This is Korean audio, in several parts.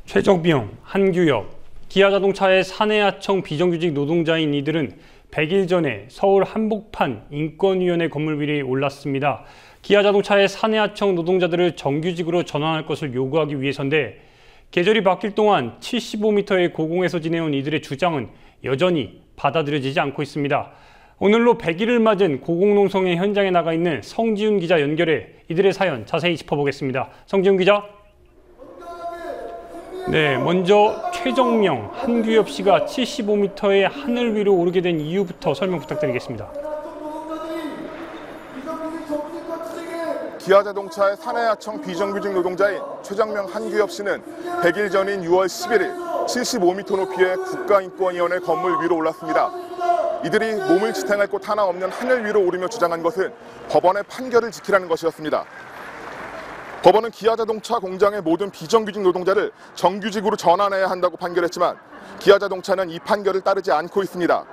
최정명, 한규엽, 기아자동차의 사내하청 비정규직 노동자인 이들은 100일 전에 서울 한복판 인권위원회 건물 위에 올랐습니다. 기아자동차의 사내하청 노동자들을 정규직으로 전환할 것을 요구하기 위해서인데 계절이 바뀔 동안 75m의 고공에서 지내온 이들의 주장은 여전히 받아들여지지 않고 있습니다. 오늘로 100일을 맞은 고공농성의 현장에 나가 있는 성지훈 기자 연결해 이들의 사연 자세히 짚어보겠습니다. 성지훈 기자. 네, 먼저 최정명, 한규엽 씨가 75m의 하늘 위로 오르게 된 이유부터 설명 부탁드리겠습니다. 기아자동차의 사내하청 비정규직 노동자인 최정명, 한규엽 씨는 100일 전인 6월 11일 75m 높이의 국가인권위원회 건물 위로 올랐습니다. 이들이 몸을 지탱할 곳 하나 없는 하늘 위로 오르며 주장한 것은 법원의 판결을 지키라는 것이었습니다. 법원은 기아자동차 공장의 모든 비정규직 노동자를 정규직으로 전환해야 한다고 판결했지만 기아자동차는 이 판결을 따르지 않고 있습니다.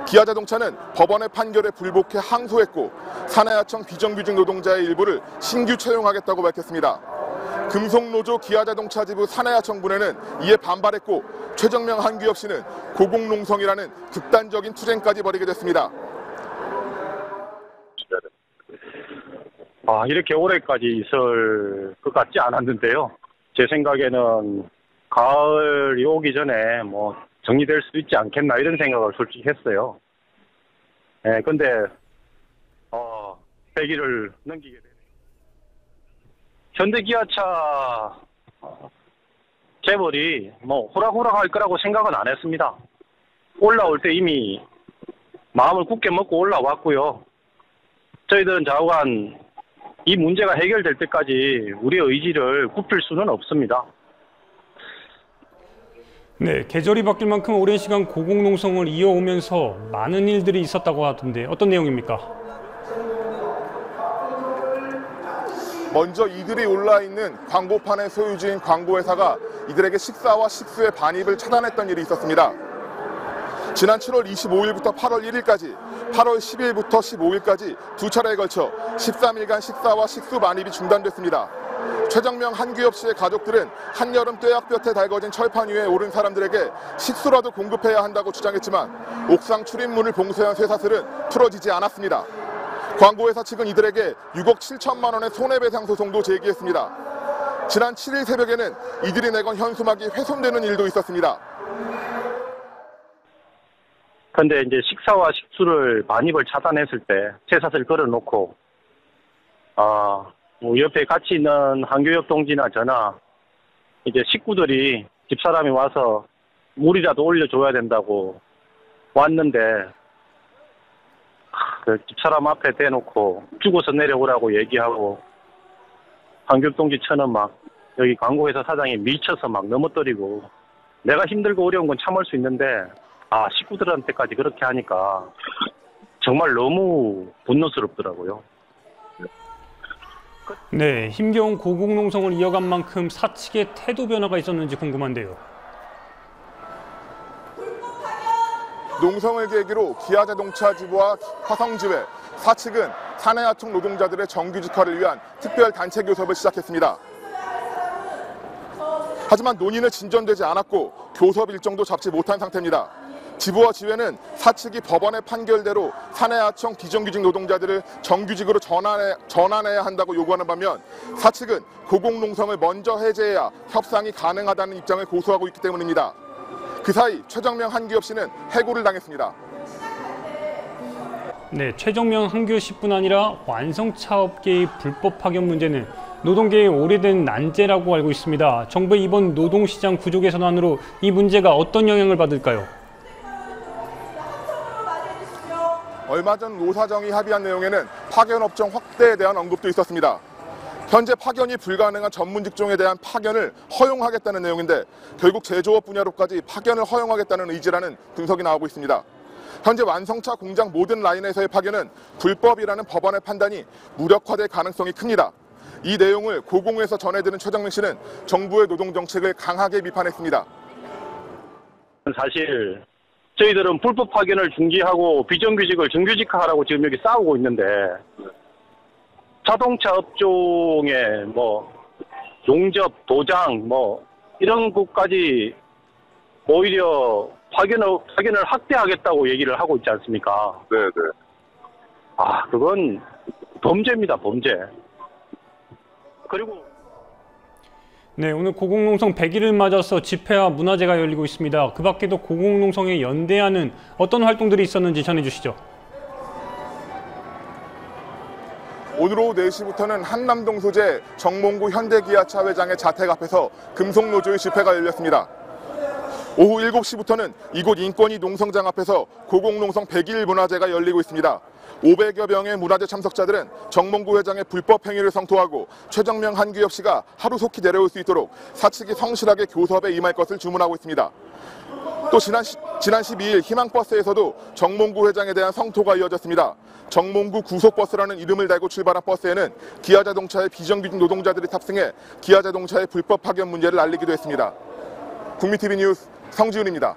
기아자동차는 법원의 판결에 불복해 항소했고 사내하청 비정규직 노동자의 일부를 신규 채용하겠다고 밝혔습니다. 금속노조 기아자동차 지부 사내하청분회는 이에 반발했고 최정명, 한규엽 씨는 고공농성이라는 극단적인 투쟁까지 벌이게 됐습니다. 이렇게 오래까지 있을 것 같지 않았는데요. 제 생각에는 가을이 오기 전에 정리될 수도 있지 않겠나 이런 생각을 솔직히 했어요. 근데 100일을 넘기게 되네요. 현대기아차 재벌이 호락호락 할 거라고 생각은 안 했습니다. 올라올 때 이미 마음을 굳게 먹고 올라왔고요. 저희들은 좌우간 이 문제가 해결될 때까지 우리의 의지를 굽힐 수는 없습니다. 네, 계절이 바뀔 만큼 오랜 시간 고공농성을 이어오면서 많은 일들이 있었다고 하던데 어떤 내용입니까? 먼저 이들이 올라있는 광고판의 소유주인 광고회사가 이들에게 식사와 식수의 반입을 차단했던 일이 있었습니다. 지난 7월 25일부터 8월 1일까지, 8월 10일부터 15일까지 두 차례에 걸쳐 13일간 식사와 식수 반입이 중단됐습니다. 최정명, 한규엽 씨의 가족들은 한여름 뙤약볕에 달궈진 철판 위에 오른 사람들에게 식수라도 공급해야 한다고 주장했지만 옥상 출입문을 봉쇄한 쇠사슬은 풀어지지 않았습니다. 광고회사 측은 이들에게 6억 7천만 원의 손해배상 소송도 제기했습니다. 지난 7일 새벽에는 이들이 내건 현수막이 훼손되는 일도 있었습니다. 근데 이제 식사와 식수를 반입을 차단했을 때 쇠사슬 걸어놓고 옆에 같이 있는 한규엽 동지나 저나 이제 식구들이 집사람이 와서 물이라도 올려줘야 된다고 왔는데 그 집사람 앞에 대놓고 죽어서 내려오라고 얘기하고 한규엽 동지 처는 막 여기 광고회사 사장이 미쳐서 막 넘어뜨리고 내가 힘들고 어려운 건 참을 수 있는데 식구들한테까지 그렇게 하니까 정말 너무 분노스럽더라고요. 네, 힘겨운 고공농성을 이어간 만큼 사측의 태도 변화가 있었는지 궁금한데요. 농성을 계기로 기아자동차 지부와 화성지회, 사측은 사내하청 노동자들의 정규직화를 위한 특별 단체 교섭을 시작했습니다. 하지만 논의는 진전되지 않았고 교섭 일정도 잡지 못한 상태입니다. 지부와 지회는 사측이 법원의 판결대로 사내하청 비정규직 노동자들을 정규직으로 전환해야 한다고 요구하는 반면 사측은 고공농성을 먼저 해제해야 협상이 가능하다는 입장을 고수하고 있기 때문입니다. 그 사이 최정명, 한규엽 씨는 해고를 당했습니다. 네, 최정명, 한규엽 씨뿐 아니라 완성차 업계의 불법 파견 문제는 노동계의 오래된 난제라고 알고 있습니다. 정부의 이번 노동시장 구조 개선안으로 이 문제가 어떤 영향을 받을까요? 얼마 전 노사정이 합의한 내용에는 파견 업종 확대에 대한 언급도 있었습니다. 현재 파견이 불가능한 전문 직종에 대한 파견을 허용하겠다는 내용인데 결국 제조업 분야로까지 파견을 허용하겠다는 의지라는 분석이 나오고 있습니다. 현재 완성차 공장 모든 라인에서의 파견은 불법이라는 법원의 판단이 무력화될 가능성이 큽니다. 이 내용을 고공에서 전해드는 최정명 씨는 정부의 노동정책을 강하게 비판했습니다. 사실 저희들은 불법 파견을 중지하고 비정규직을 정규직화하라고 지금 여기 싸우고 있는데 자동차 업종의 용접, 도장, 이런 것까지 오히려 파견을 확대하겠다고 얘기를 하고 있지 않습니까? 네네. 그건 범죄입니다, 범죄. 그리고 네, 오늘 고공농성 100일을 맞아서 집회와 문화제가 열리고 있습니다. 그 밖에도 고공농성에 연대하는 어떤 활동들이 있었는지 전해주시죠. 오늘 오후 4시부터는 한남동 소재 정몽구 현대기아차 회장의 자택 앞에서 금속노조의 집회가 열렸습니다. 오후 7시부터는 이곳 인권위 농성장 앞에서 고공농성 100일 문화제가 열리고 있습니다. 500여 명의 문화제 참석자들은 정몽구 회장의 불법 행위를 성토하고 최정명 한규엽씨가 하루속히 내려올 수 있도록 사측이 성실하게 교섭에 임할 것을 주문하고 있습니다. 또 지난 12일 희망버스에서도 정몽구 회장에 대한 성토가 이어졌습니다. 정몽구 구속버스라는 이름을 달고 출발한 버스에는 기아자동차의 비정규직 노동자들이 탑승해 기아자동차의 불법 파견 문제를 알리기도 했습니다. 국민TV 뉴스 성지훈입니다.